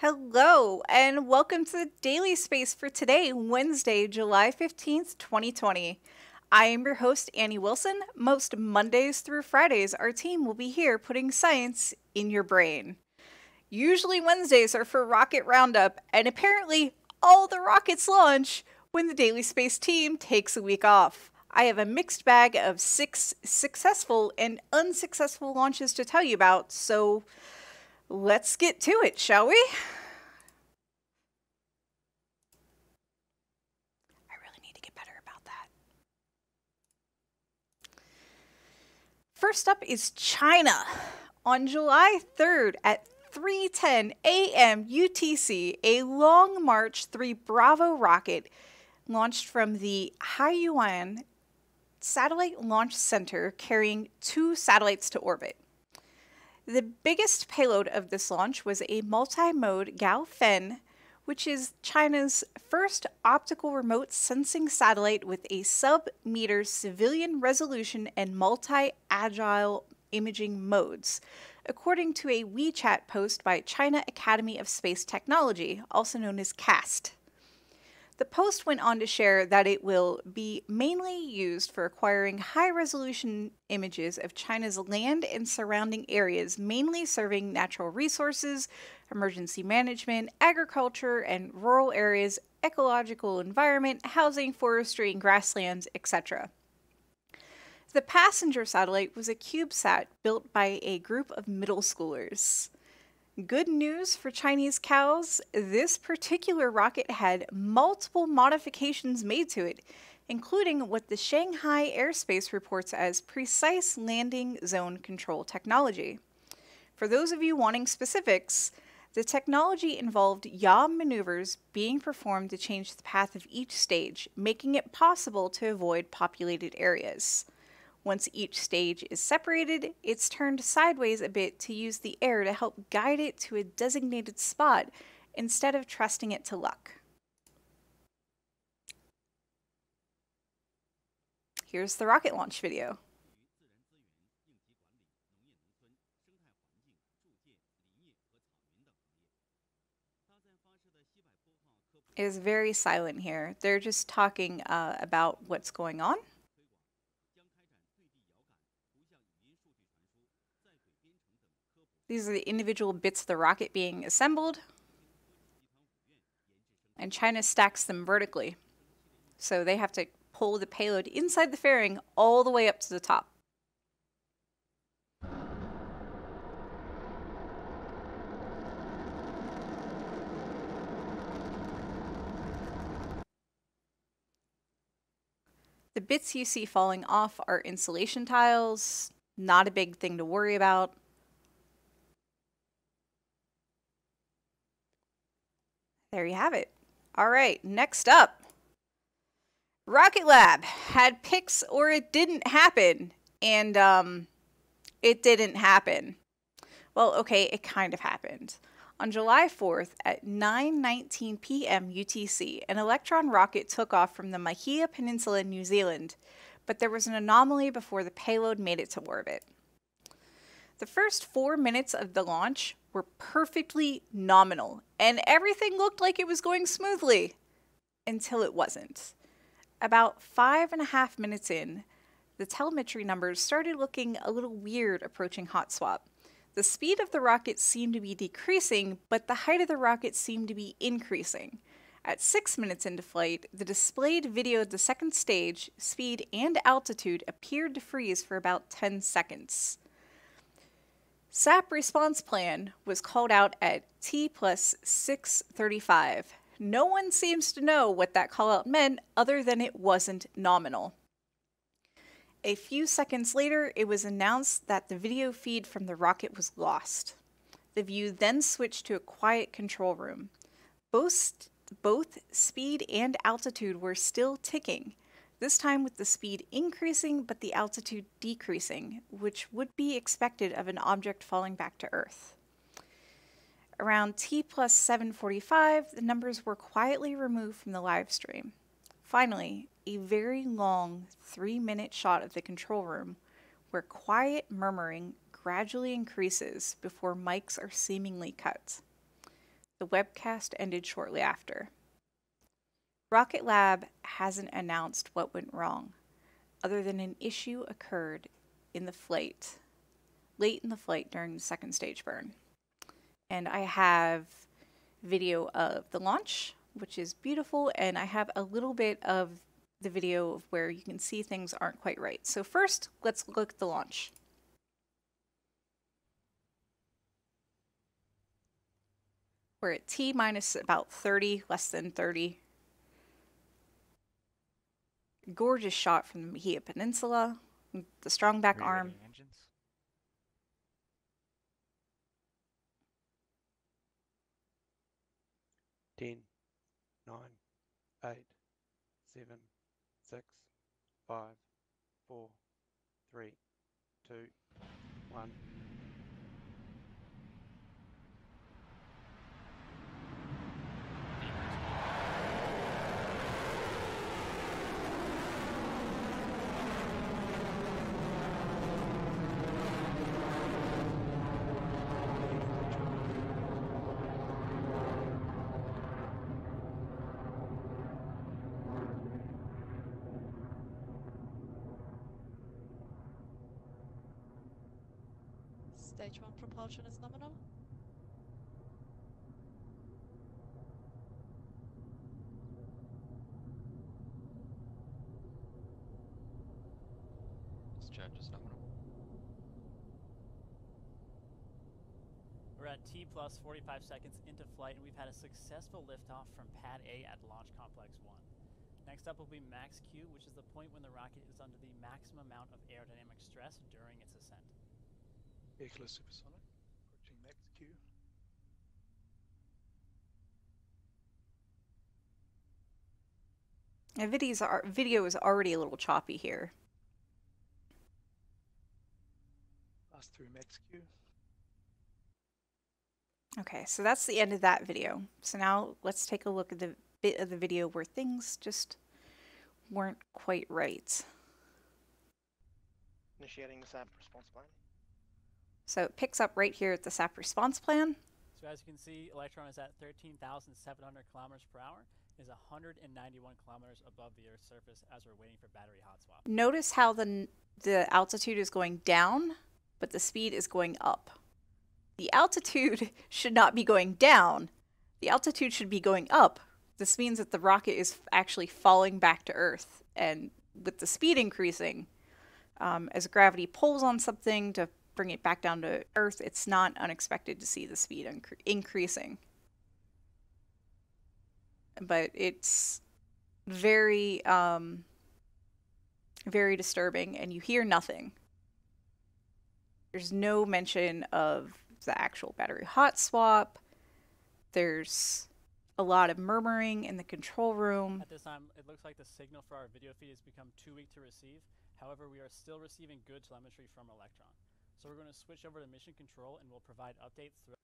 Hello, and welcome to the Daily Space for today, Wednesday, July 15th, 2020. I am your host, Annie Wilson. Most Mondays through Fridays, our team will be here putting science in your brain. Usually, Wednesdays are for Rocket Roundup, and apparently, all the rockets launch when the Daily Space team takes a week off. I have a mixed bag of 6 successful and unsuccessful launches to tell you about, so let's get to it, shall we? I really need to get better about that. First up is China. On July 3rd at 3:10 a.m. UTC, a Long March 3 Bravo rocket launched from the Haiyuan Satellite Launch Center carrying 2 satellites to orbit. The biggest payload of this launch was a multi-mode Gaofen, which is China's first optical remote sensing satellite with a sub-meter civilian resolution and multi-agile imaging modes, according to a WeChat post by China Academy of Space Technology, also known as CAST. The post went on to share that it will be mainly used for acquiring high-resolution images of China's land and surrounding areas, mainly serving natural resources, emergency management, agriculture and rural areas, ecological environment, housing, forestry, and grasslands, etc. The passenger satellite was a CubeSat built by a group of middle schoolers. Good news for Chinese cows, this particular rocket had multiple modifications made to it, including what the Shanghai airspace reports as precise landing zone control technology. For those of you wanting specifics, the technology involved yaw maneuvers being performed to change the path of each stage, making it possible to avoid populated areas. Once each stage is separated, it's turned sideways a bit to use the air to help guide it to a designated spot instead of trusting it to luck. Here's the rocket launch video. It is very silent here. They're just talking about what's going on. These are the individual bits of the rocket being assembled. And China stacks them vertically. So they have to pull the payload inside the fairing all the way up to the top. The bits you see falling off are insulation tiles, not a big thing to worry about. There you have it. All right, next up. Rocket Lab had pics or it didn't happen, and it didn't happen. Well, okay, it kind of happened. On July 4th at 9:19 p.m. UTC, an Electron rocket took off from the Mahia Peninsula in New Zealand, but there was an anomaly before the payload made it to orbit. The first 4 minutes of the launch were perfectly nominal, and everything looked like it was going smoothly until it wasn't. About 5.5 minutes in, the telemetry numbers started looking a little weird approaching hot swap. The speed of the rocket seemed to be decreasing, but the height of the rocket seemed to be increasing. At 6 minutes into flight, the displayed videoed the second stage, speed and altitude appeared to freeze for about 10 seconds. SAP response plan was called out at T plus 635. No one seems to know what that call out meant other than it wasn't nominal. A few seconds later, it was announced that the video feed from the rocket was lost. The view then switched to a quiet control room. Both speed and altitude were still ticking, this time with the speed increasing but the altitude decreasing, which would be expected of an object falling back to Earth. Around T plus 745, the numbers were quietly removed from the live stream. Finally, a very long 3-minute shot of the control room where quiet murmuring gradually increases before mics are seemingly cut. The webcast ended shortly after. Rocket Lab hasn't announced what went wrong, other than an issue occurred in the flight, late in the flight during the second stage burn. And I have video of the launch, which is beautiful, and I have a little bit of the video of where you can see things aren't quite right. So first, let's look at the launch. We're at T minus about 30, less than 30. Gorgeous shot from the Mejia Peninsula, the strong back arm. Engines. 10, 9, 8, 7, 6, 5, 4, 3, 2, 1. Stage 1 propulsion is nominal. Discharge is nominal. We're at T plus 45 seconds into flight, and we've had a successful liftoff from Pad A at Launch Complex 1. Next up will be Max Q, which is the point when the rocket is under the maximum amount of aerodynamic stress during its ascent. Vehicle is supersonic, approaching max Q. Video is already a little choppy here. Pass through max Q. Okay, so that's the end of that video. So now let's take a look at the bit of the video where things just weren't quite right. Initiating the SAP response plan. So it picks up right here at the SAP response plan. So as you can see, Electron is at 13,700 kilometers per hour, is 191 kilometers above the Earth's surface as we're waiting for battery hot swap. Notice how the altitude is going down, but the speed is going up. The altitude should not be going down. The altitude should be going up. This means that the rocket is actually falling back to Earth. And with the speed increasing, as gravity pulls on something to bring it back down to Earth, it's not unexpected to see the speed increasing. But it's very, very disturbing, and you hear nothing. There's no mention of the actual battery hot swap. There's a lot of murmuring in the control room. At this time, it looks like the signal for our video feed has become too weak to receive. However, we are still receiving good telemetry from Electron. So we're going to switch over to mission control, and we'll provide updates throughout.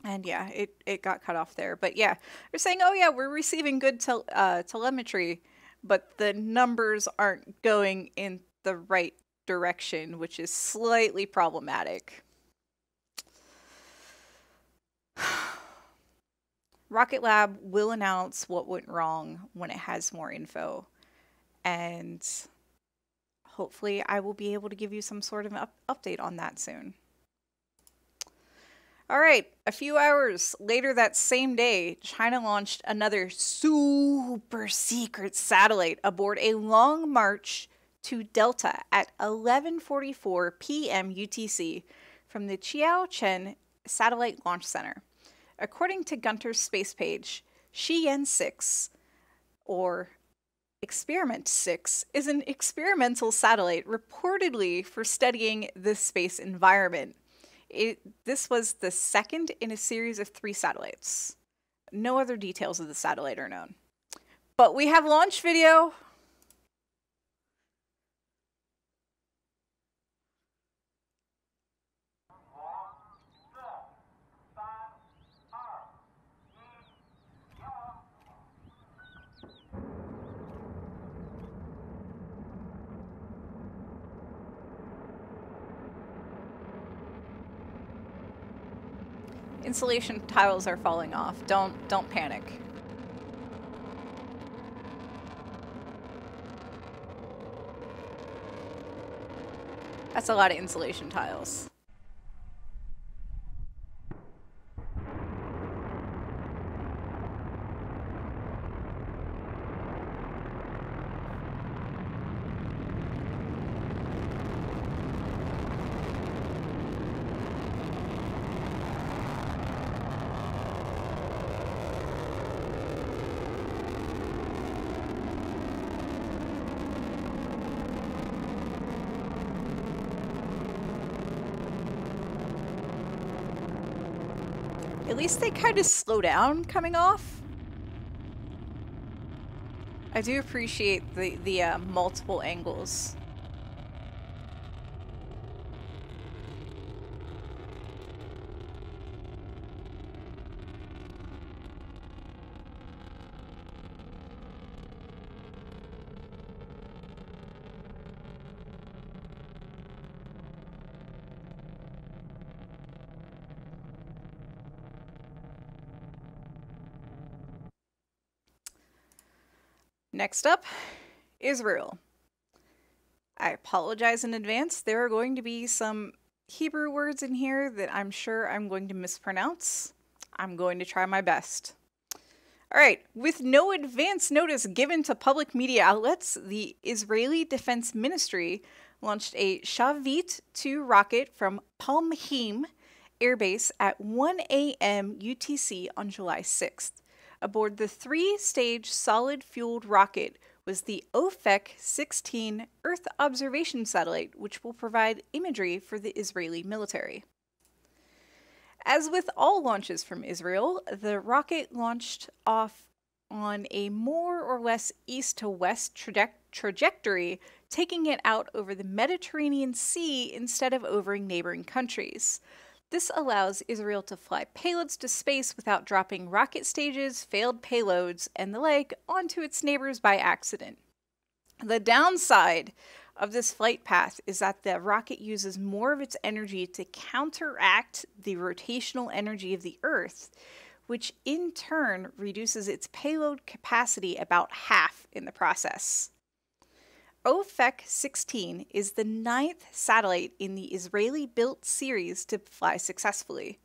And yeah, it got cut off there. But yeah, they're saying, oh yeah, we're receiving good telemetry, but the numbers aren't going in the right direction, which is slightly problematic. Rocket Lab will announce what went wrong when it has more info. And hopefully I will be able to give you some sort of update on that soon. All right, a few hours later that same day, China launched another super secret satellite aboard a Long March to Delta at 11:44 p.m. UTC from the Qiaochen Satellite Launch Center. According to Gunter's space page, Shiyan 6, or Experiment 6, is an experimental satellite reportedly for studying the space environment. This was the second in a series of 3 satellites. No other details of the satellite are known. But we have launch video. Insulation tiles are falling off. Don't panic. That's a lot of insulation tiles. At least they kind of slow down coming off. I do appreciate the multiple angles. Next up, Israel. I apologize in advance. There are going to be some Hebrew words in here that I'm sure I'm going to mispronounce. I'm going to try my best. All right, with no advance notice given to public media outlets, the Israeli Defense Ministry launched a Shavit 2 rocket from Palmachim Air Base at 1 a.m. UTC on July 6th. Aboard the 3-stage solid-fueled rocket was the OFEC-16 Earth observation satellite, which will provide imagery for the Israeli military. As with all launches from Israel, the rocket launched off on a more or less east-to-west trajectory, taking it out over the Mediterranean Sea instead of over neighboring countries. This allows Israel to fly payloads to space without dropping rocket stages, failed payloads, and the like onto its neighbors by accident. The downside of this flight path is that the rocket uses more of its energy to counteract the rotational energy of the Earth, which in turn reduces its payload capacity about half in the process. OFEC-16 is the 9th satellite in the Israeli-built series to fly successfully.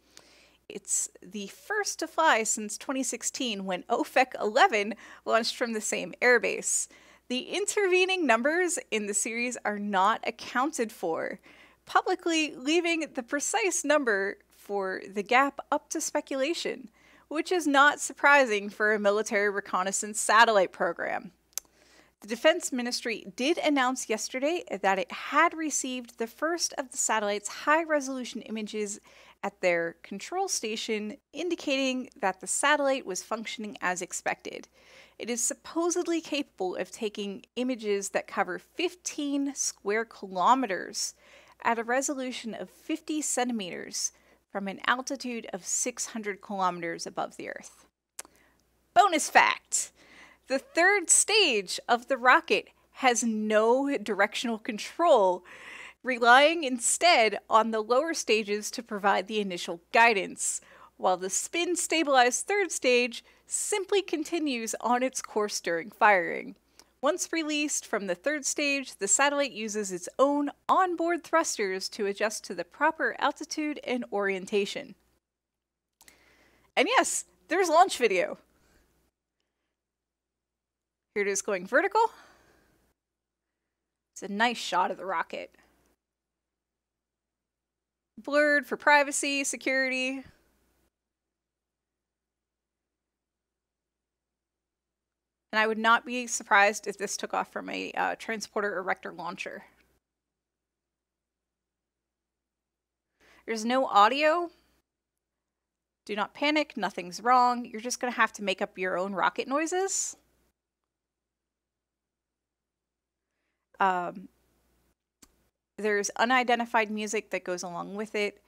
It's the first to fly since 2016 when OFEC-11 launched from the same airbase. The intervening numbers in the series are not accounted for, publicly leaving the precise number for the gap up to speculation, which is not surprising for a military reconnaissance satellite program. The Defense Ministry did announce yesterday that it had received the first of the satellite's high-resolution images at their control station, indicating that the satellite was functioning as expected. It is supposedly capable of taking images that cover 15 square kilometers at a resolution of 50 centimeters from an altitude of 600 kilometers above the Earth. Bonus fact! The 3rd stage of the rocket has no directional control, relying instead on the lower stages to provide the initial guidance, while the spin-stabilized 3rd stage simply continues on its course during firing. Once released from the 3rd stage, the satellite uses its own onboard thrusters to adjust to the proper altitude and orientation. And yes, there's launch video. Here it is going vertical. It's a nice shot of the rocket. Blurred for privacy, security. And I would not be surprised if this took off from a transporter erector launcher. There's no audio. Do not panic, nothing's wrong. You're just going to have to make up your own rocket noises. There's unidentified music that goes along with it.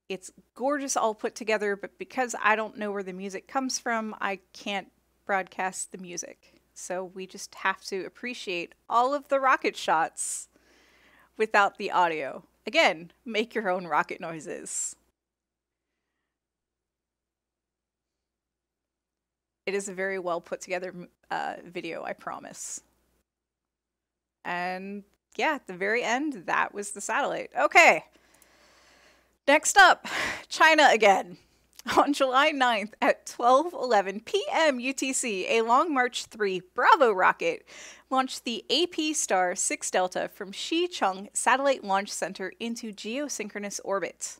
It's gorgeous all put together, but because I don't know where the music comes from, I can't broadcast the music. So we just have to appreciate all of the rocket shots without the audio. Again, make your own rocket noises. It is a very well put together video, I promise. And yeah, at the very end, that was the satellite. Okay. Next up, China again. On July 9th at 12:11 p.m. UTC, a Long March 3 Bravo rocket launched the AP Star 6 Delta from Xicheng Satellite Launch Center into geosynchronous orbit.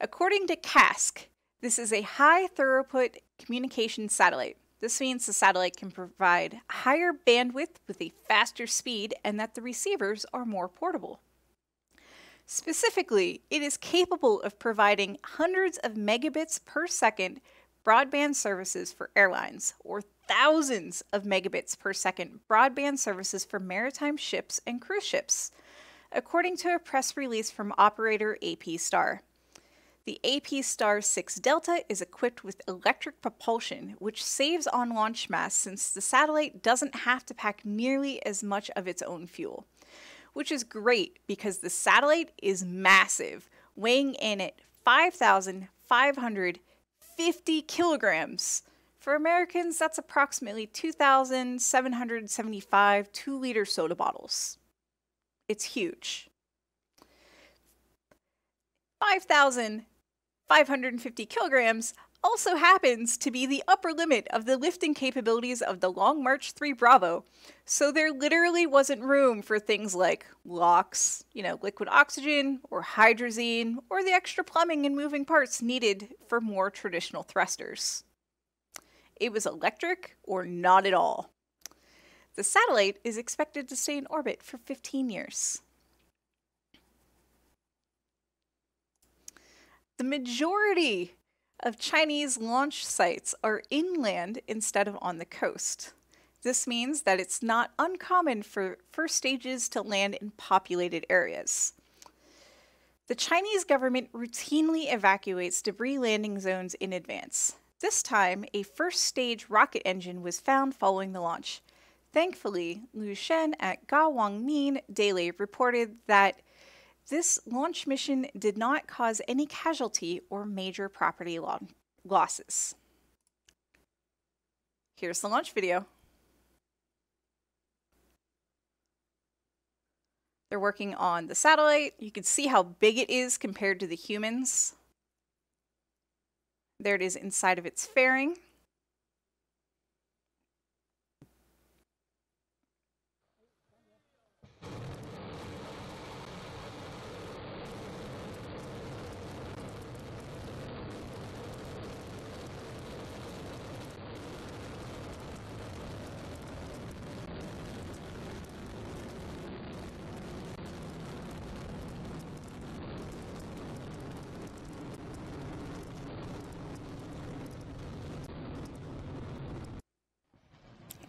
According to CASC, this is a high throughput communication satellite. This means the satellite can provide higher bandwidth with a faster speed and that the receivers are more portable. Specifically, it is capable of providing hundreds of megabits per second broadband services for airlines, or thousands of megabits per second broadband services for maritime ships and cruise ships, according to a press release from operator AP Star. The AP Star 6 Delta is equipped with electric propulsion, which saves on launch mass since the satellite doesn't have to pack nearly as much of its own fuel. Which is great because the satellite is massive, weighing in at 5,550 kilograms. For Americans, that's approximately 2,775 2-liter soda bottles. It's huge. 5,550 kilograms also happens to be the upper limit of the lifting capabilities of the Long March 3 Bravo, so there literally wasn't room for things like LOX, liquid oxygen, or hydrazine, or the extra plumbing and moving parts needed for more traditional thrusters. It was electric or not at all. The satellite is expected to stay in orbit for 15 years. The majority of Chinese launch sites are inland instead of on the coast. This means that it's not uncommon for first stages to land in populated areas. The Chinese government routinely evacuates debris landing zones in advance. This time, a first stage rocket engine was found following the launch. Thankfully, Lu Shen at Gawangmin Daily reported that this launch mission did not cause any casualty or major property losses. Here's the launch video. They're working on the satellite. You can see how big it is compared to the humans. There it is inside of its fairing.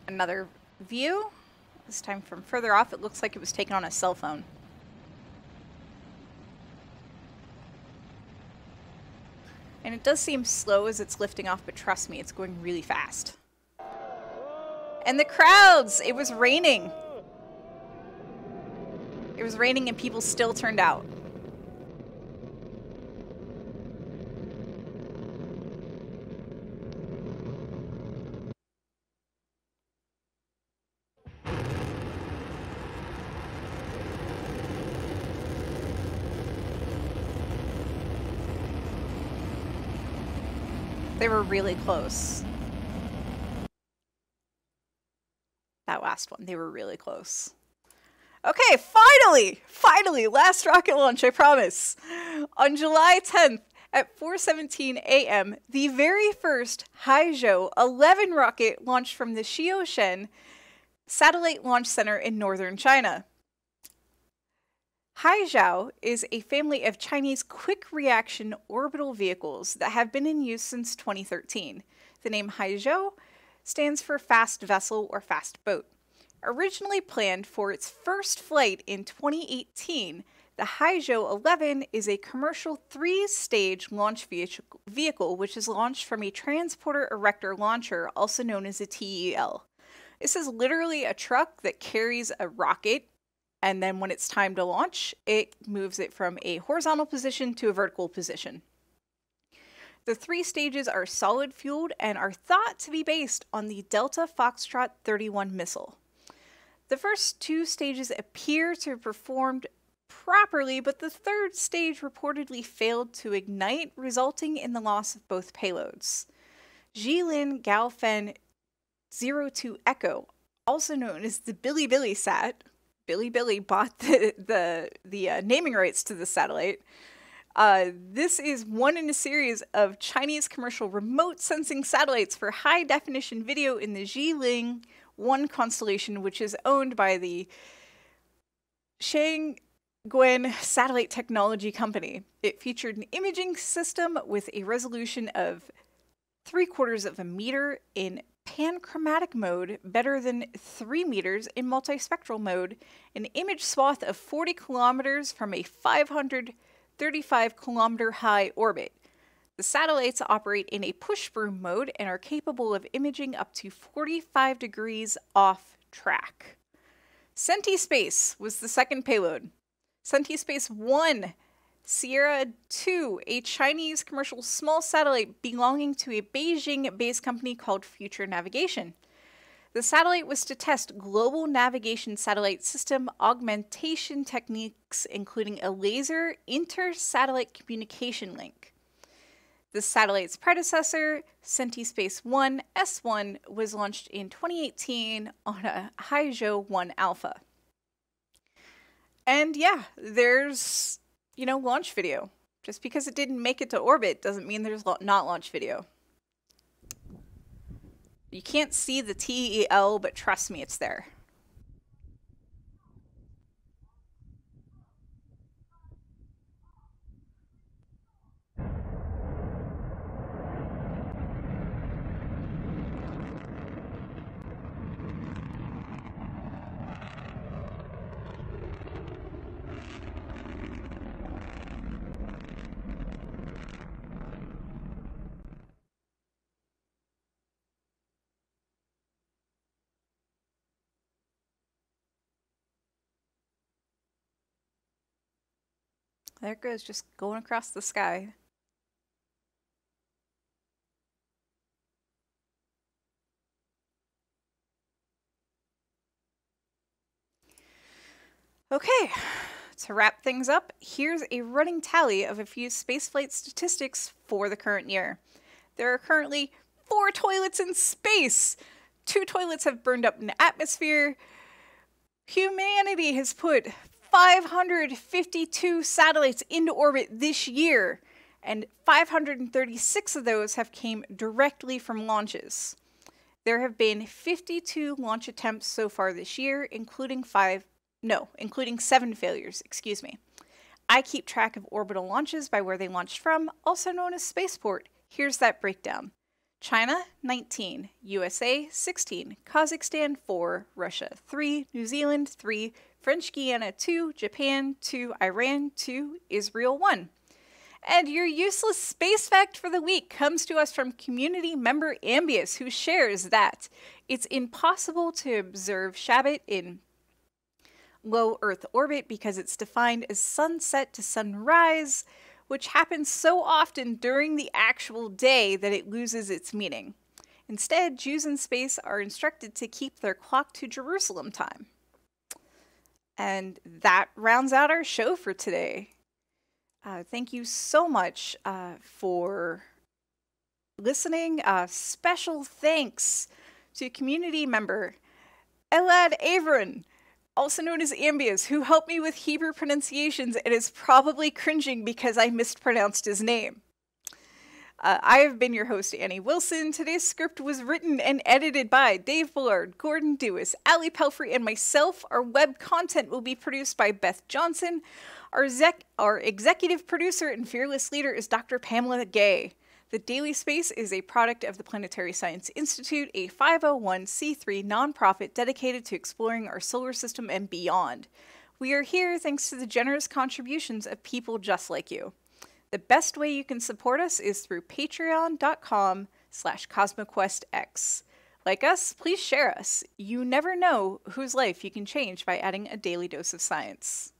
Another view, this time from further off. It looks like it was taken on a cell phone. And it does seem slow as it's lifting off, but trust me, it's going really fast. And the crowds! It was raining. It was raining and people still turned out. They were really close. That last one, they were really close. Okay, finally, last rocket launch, I promise. On July 10th at 4:17 a.m., the very first Haizhou 11 rocket launched from the Xiaoshen Satellite Launch Center in northern China. Haizhou is a family of Chinese quick-reaction orbital vehicles that have been in use since 2013. The name Haizhou stands for fast vessel or fast boat. Originally planned for its first flight in 2018, the Haizhou 11 is a commercial 3-stage launch vehicle which is launched from a transporter erector launcher, also known as a TEL. This is literally a truck that carries a rocket, and then when it's time to launch, it moves it from a horizontal position to a vertical position. The 3 stages are solid-fueled and are thought to be based on the Delta Foxtrot 31 missile. The first 2 stages appear to have performed properly, but the 3rd stage reportedly failed to ignite, resulting in the loss of both payloads. Jilin Gaofen 02 Echo, also known as the Billy Sat. Billy bought the naming rights to the satellite. This is one in a series of Chinese commercial remote sensing satellites for high definition video in the Jilin 1 constellation, which is owned by the Shangguan Satellite Technology Company. It featured an imaging system with a resolution of 3/4 of a meter in panchromatic mode, better than 3 meters in multispectral mode, an image swath of 40 kilometers from a 535-kilometer high orbit. The satellites operate in a push broom mode and are capable of imaging up to 45 degrees off track. Sentispace was the second payload. Sentispace 1 Sierra 2, a Chinese commercial small satellite belonging to a Beijing-based company called Future Navigation. The satellite was to test global navigation satellite system augmentation techniques, including a laser inter-satellite communication link. The satellite's predecessor, Sentispace 1 S1, was launched in 2018 on a Haizhou 1 Alpha. And yeah, there's launch video. Just because it didn't make it to orbit doesn't mean there's not launch video. You can't see the TEL, but trust me, it's there. There it goes, just going across the sky. Okay, to wrap things up, here's a running tally of a few spaceflight statistics for the current year. There are currently 4 toilets in space. 2 toilets have burned up in the atmosphere. Humanity has put 552 satellites into orbit this year, and 536 of those have came directly from launches. There have been 52 launch attempts so far this year, including 7 failures, excuse me. I keep track of orbital launches by where they launched from, also known as spaceport. Here's that breakdown. China, 19, USA, 16, Kazakhstan, 4, Russia, 3, New Zealand, 3, French Guiana, 2, Japan, 2, Iran, 2, Israel, 1. And your useless space fact for the week comes to us from community member Ambius, who shares that it's impossible to observe Shabbat in low Earth orbit because it's defined as sunset to sunrise, which happens so often during the actual day that it loses its meaning. Instead, Jews in space are instructed to keep their clock to Jerusalem time. And that rounds out our show for today. Thank you so much for listening. Special thanks to community member Elad Avron, also known as Ambius, who helped me with Hebrew pronunciations and is probably cringing because I mispronounced his name. I have been your host, Annie Wilson. Today's script was written and edited by Dave Bullard, Gordon Dewis, Ali Pelfrey, and myself. Our web content will be produced by Beth Johnson. Our executive producer and fearless leader is Dr. Pamela Gay. The Daily Space is a product of the Planetary Science Institute, a 501c3 nonprofit dedicated to exploring our solar system and beyond. We are here thanks to the generous contributions of people just like you. The best way you can support us is through patreon.com/CosmoQuestX. Like us, please share us. You never know whose life you can change by adding a daily dose of science.